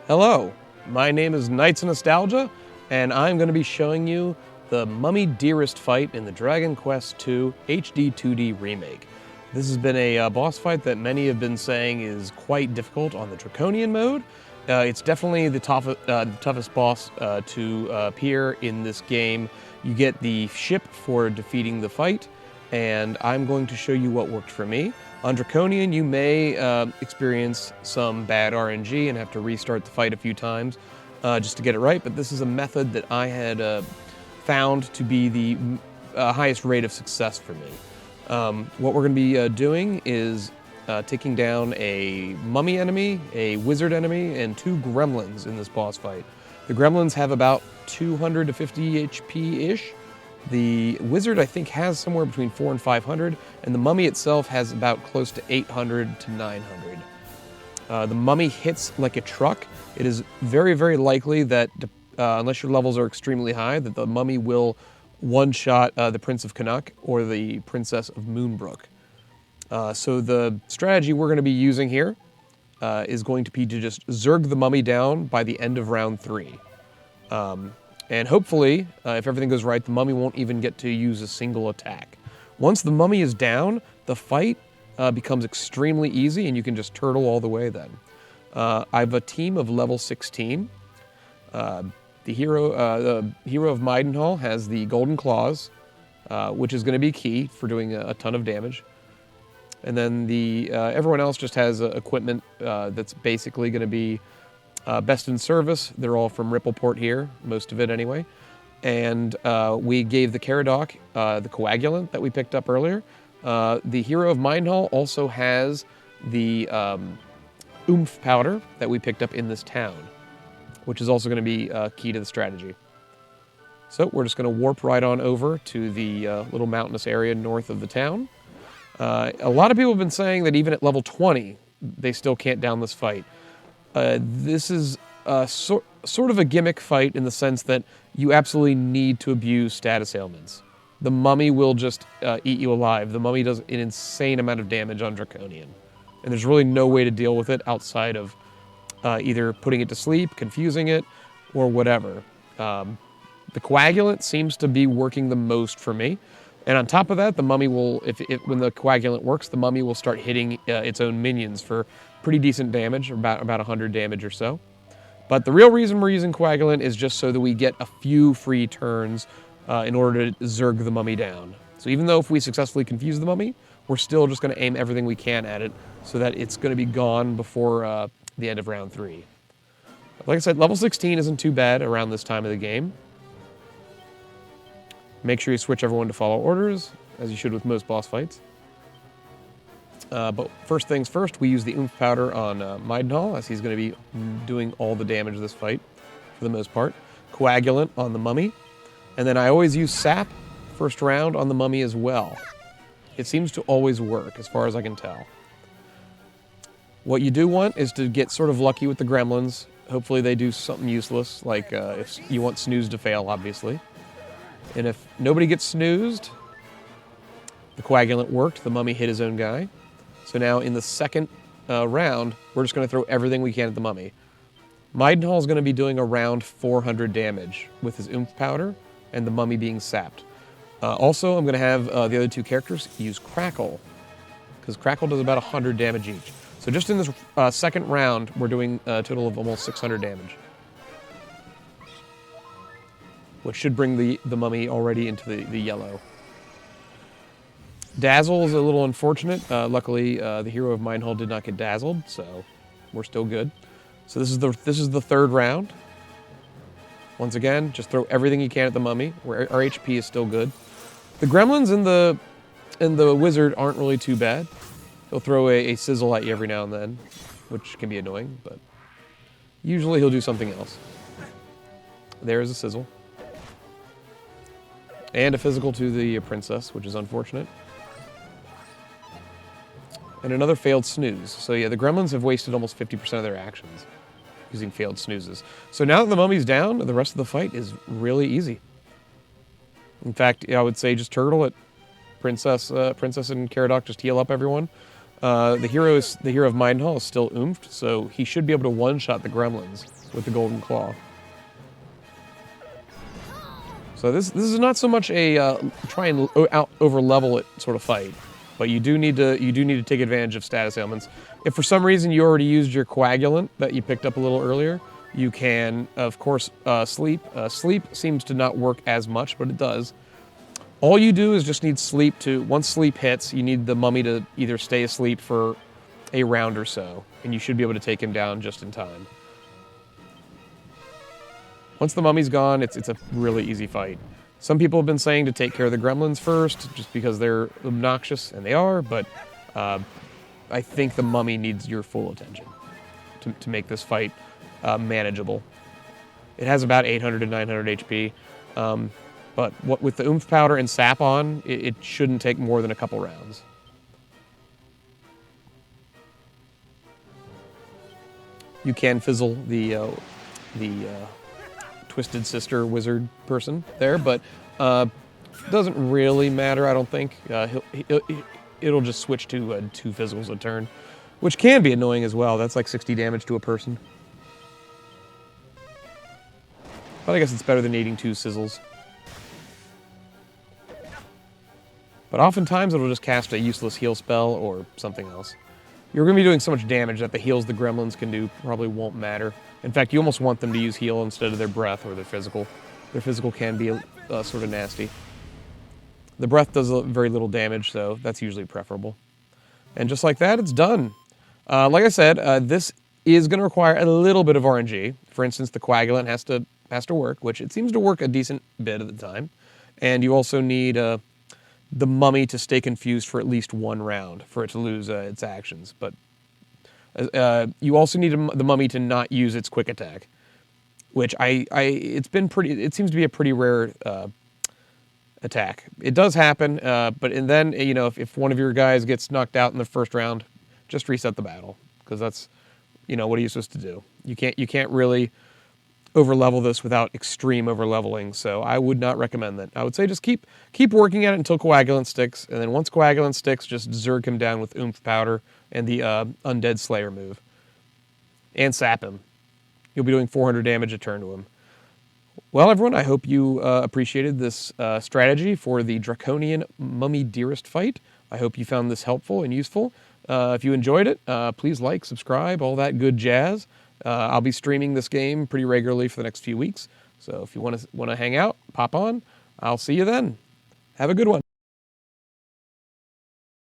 Hello, my name is Knights of Nostalgia, and I'm going to be showing you the Mummy Dearest fight in the Dragon Quest II HD 2D remake. This has been a boss fight that many have been saying is quite difficult on the Draconian mode. It's definitely the toughest boss to appear in this game. You get the ship for defeating the fight, and I'm going to show you what worked for me. On Draconian, you may experience some bad RNG and have to restart the fight a few times just to get it right, but this is a method that I had found to be the highest rate of success for me. What we're going to be doing is taking down a mummy enemy, a wizard enemy, and 2 gremlins in this boss fight. The gremlins have about 200 to 50 HP-ish. The wizard, I think, has somewhere between 400 and 500, and the mummy itself has about close to 800 to 900. The mummy hits like a truck. It is very, very likely that, unless your levels are extremely high, that the mummy will one-shot the Prince of Canuck or the Princess of Moonbrook. So the strategy we're going to be using here is going to be to just zerg the mummy down by the end of round 3. And hopefully, if everything goes right, the mummy won't even get to use a single attack. Once the mummy is down, the fight becomes extremely easy, and you can just turtle all the way then. I have a team of level 16. The hero of Maidenhall has the Golden Claws, which is going to be key for doing a ton of damage. And then everyone else just has equipment that's basically going to be best in service. They're all from Rippleport here, most of it anyway. And we gave the Caradoc the coagulant that we picked up earlier. The hero of Maidenhall also has the oomph powder that we picked up in this town, which is also going to be key to the strategy. So we're just going to warp right on over to the little mountainous area north of the town. A lot of people have been saying that even at level 20, they still can't down this fight. This is sort of a gimmick fight in the sense that you absolutely need to abuse status ailments. The mummy will just eat you alive. The mummy does an insane amount of damage on Draconian. And there's really no way to deal with it outside of either putting it to sleep, confusing it, or whatever. The coagulant seems to be working the most for me. And on top of that, the mummy will, when the coagulant works, the mummy will start hitting its own minions for pretty decent damage, about 100 damage or so. But the real reason we're using coagulant is just so that we get a few free turns in order to zerg the mummy down. So even though if we successfully confuse the mummy, we're still just going to aim everything we can at it so that it's going to be gone before the end of round 3. Like I said, level 16 isn't too bad around this time of the game. Make sure you switch everyone to follow orders, as you should with most boss fights. But first things first, we use the oomph powder on Maidenhall, as he's going to be doing all the damage of this fight, for the most part. Coagulant on the mummy. And then I always use sap first round on the mummy as well. It seems to always work, as far as I can tell. What you do want is to get sort of lucky with the gremlins. Hopefully they do something useless, like if you want snooze to fail, obviously. And if nobody gets snoozed, the coagulant worked, the mummy hit his own guy. So now in the second round, we're just going to throw everything we can at the mummy. Maidenhall is going to be doing around 400 damage with his oomph powder and the mummy being sapped. Also, I'm going to have the other 2 characters use Crackle, because Crackle does about 100 damage each. So just in this second round, we're doing a total of almost 600 damage, which should bring the mummy already into the yellow. Dazzle is a little unfortunate. Luckily, the hero of Maidenhall did not get dazzled, so we're still good. So this is the third round. Once again, just throw everything you can at the mummy. Our HP is still good. The gremlins and the wizard aren't really too bad. He'll throw a sizzle at you every now and then, which can be annoying, but usually he'll do something else. There's a sizzle. And a physical to the princess, which is unfortunate. And another failed snooze. So yeah, the gremlins have wasted almost 50% of their actions using failed snoozes. So now that the mummy's down, the rest of the fight is really easy. In fact, I would say just turtle it. Princess and Caradoc just heal up everyone. The hero of Midenhall is still oomphed, so he should be able to one-shot the gremlins with the Golden Claw. So this is not so much a try and over-level it sort of fight, but you do need to take advantage of status ailments. If for some reason you already used your coagulant that you picked up a little earlier, you can, of course, sleep. Sleep seems to not work as much, but it does. All you do is just need sleep to, once sleep hits, you need the mummy to either stay asleep for a round or so, and you should be able to take him down just in time. Once the mummy's gone, it's a really easy fight. Some people have been saying to take care of the gremlins first, just because they're obnoxious, and they are, but I think the mummy needs your full attention to make this fight manageable. It has about 800 to 900 HP, but with the oomph powder and sap on, it shouldn't take more than a couple rounds. You can fizzle the Twisted Sister wizard person there, but doesn't really matter, I don't think. It'll just switch to 2 fizzles a turn, which can be annoying as well. That's like 60 damage to a person. But I guess it's better than needing 2 sizzles. But oftentimes it'll just cast a useless heal spell or something else. You're going to be doing so much damage that the heals the gremlins can do probably won't matter. In fact, you almost want them to use heal instead of their breath or their physical. Their physical can be sort of nasty. The breath does very little damage, so that's usually preferable. And just like that, it's done. Like I said, this is going to require a little bit of RNG. For instance, the coagulant has to work, which it seems to work a decent bit at the time. And you also need the mummy to stay confused for at least 1 round for it to lose its actions. But you also need the mummy to not use its quick attack, which it seems to be a pretty rare attack. It does happen, and then if one of your guys gets knocked out in the first round, just reset the battle, because that's what are you supposed to do? You can't really over-level this without extreme over-leveling, so I would not recommend that. I would say just keep working at it until Coagulant sticks, and then once Coagulant sticks, just Zerg him down with Oomph Powder and the Undead Slayer move. And sap him. You'll be doing 400 damage a turn to him. Well, everyone, I hope you appreciated this strategy for the Draconian Mummy Dearest fight. I hope you found this helpful and useful. If you enjoyed it, please like, subscribe, all that good jazz. I'll be streaming this game pretty regularly for the next few weeks, so if you want to hang out, pop on. I'll see you then. Have a good one.